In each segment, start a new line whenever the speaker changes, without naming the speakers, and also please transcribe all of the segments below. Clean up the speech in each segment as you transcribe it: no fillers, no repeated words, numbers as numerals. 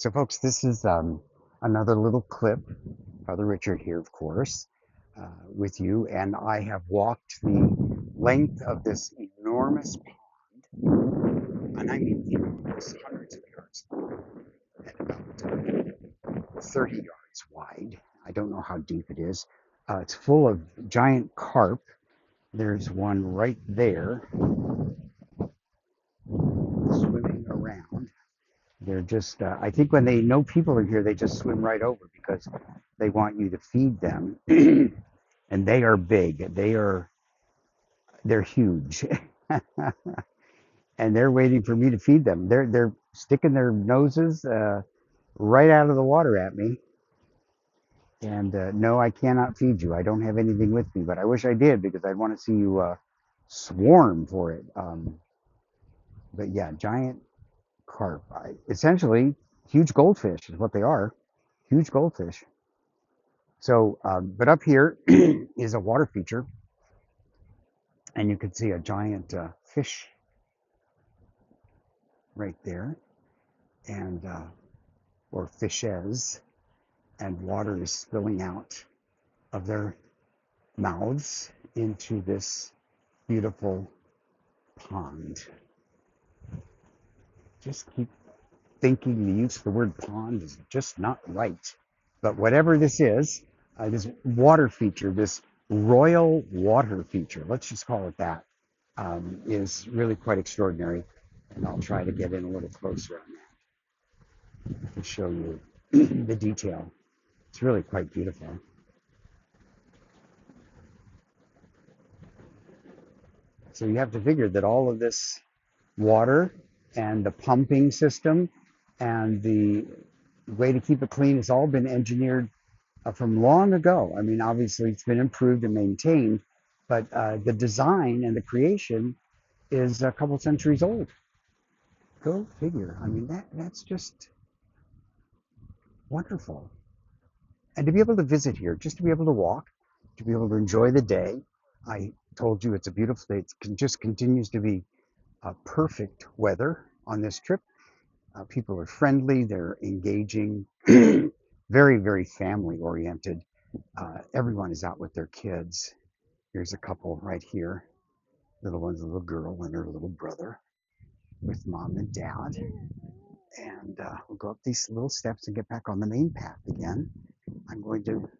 So, folks, this is another little clip. Father Richard here, of course, with you, and I have walked the length of this enormous pond, and I mean enormous, hundreds of yards long and about 30 yards wide. I don't know how deep it is. It's full of giant carp. There's one right there swimming around. They're just, I think when they know people are here, they just swim right over because they want you to feed them. And they are big. They're huge. And they're waiting for me to feed them. They're sticking their noses right out of the water at me. And no, I cannot feed you. I don't have anything with me, but I wish I did because I'd want to see you swarm for it. But yeah, giant carp. Essentially, huge goldfish is what they are. Huge goldfish. So, but up here is a water feature, and you can see a giant fish right there, and or fishes, and water is spilling out of their mouths into this beautiful pond. Just keep thinking the use of the word pond is just not right. But whatever this water feature, this royal water feature, let's just call it that, is really quite extraordinary. And I'll try to get in a little closer on that to show you the detail. It's really quite beautiful. So you have to figure that all of this water and the pumping system and the way to keep it clean has all been engineered from long ago. I mean, obviously it's been improved and maintained, but the design and the creation is a couple centuries old. Go figure. I mean, that's just wonderful. And to be able to visit here, just to be able to walk, to be able to enjoy the day. I told you it's a beautiful day. It just continues to be perfect weather on this trip. People are friendly, they're engaging, very, very family oriented. Everyone is out with their kids. Here's a couple right here. Little one's a little girl and her little brother with mom and dad. And we'll go up these little steps and get back on the main path again. I'm going to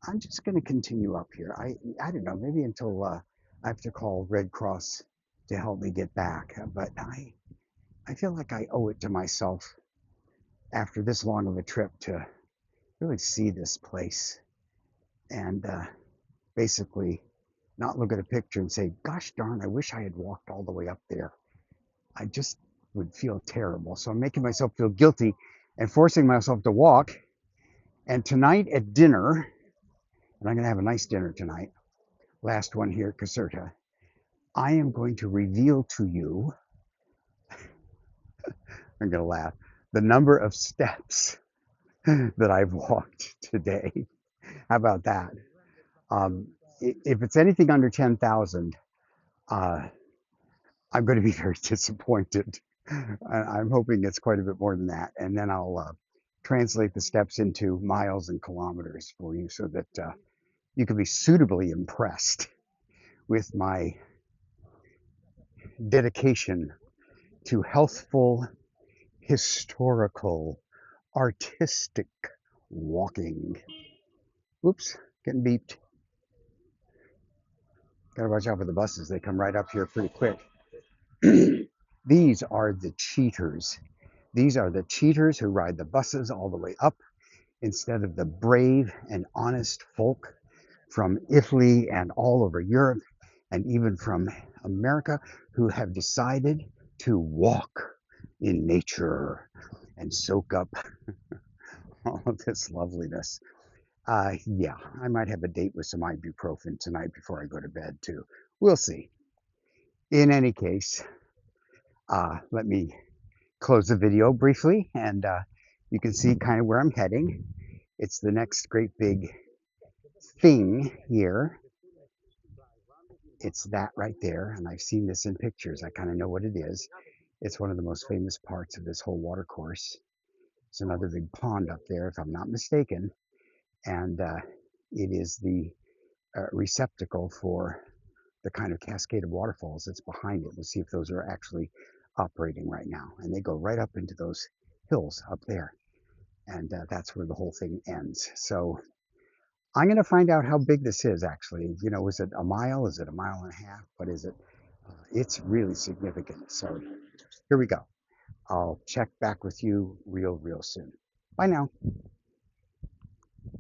I'm just going to continue up here. I don't know, maybe until I have to call Red Cross to help me get back. But I feel like I owe it to myself after this long of a trip to really see this place and basically not look at a picture and say, gosh darn, I wish I had walked all the way up there. I just would feel terrible. So I'm making myself feel guilty and forcing myself to walk. And tonight at dinner, and I'm going to have a nice dinner tonight, last one here at Caserta, I am going to reveal to you, I'm going to laugh, the number of steps that I've walked today. How about that? Um, if it's anything under 10,000, uh, I'm going to be very disappointed. I'm hoping it's quite a bit more than that. And then I'll translate the steps into miles and kilometers for you so that you can be suitably impressed with my dedication to healthful, historical, artistic walking. Oops, getting beeped. Gotta watch out for the buses. They come right up here pretty quick. These are the cheaters. These are the cheaters who ride the buses all the way up instead of the brave and honest folk from Italy and all over Europe and even from America who have decided to walk in nature and soak up all of this loveliness. Yeah, I might have a date with some ibuprofen tonight before I go to bed, too. We'll see. In any case, let me close the video briefly, and you can see kind of where I'm heading. It's the next great big thing here. It's that right there, and I've seen this in pictures. I kind of know what it is. It's one of the most famous parts of this whole water course. There's another big pond up there, if I'm not mistaken, and it is the receptacle for the kind of cascade of waterfalls that's behind it. We'll see if those are actually operating right now. And they go right up into those hills up there. And that's where the whole thing ends. So I'm going to find out how big this is actually. You know, is it a mile? Is it a mile and a half? What is it? It's really significant. So here we go. I'll check back with you real soon. Bye now.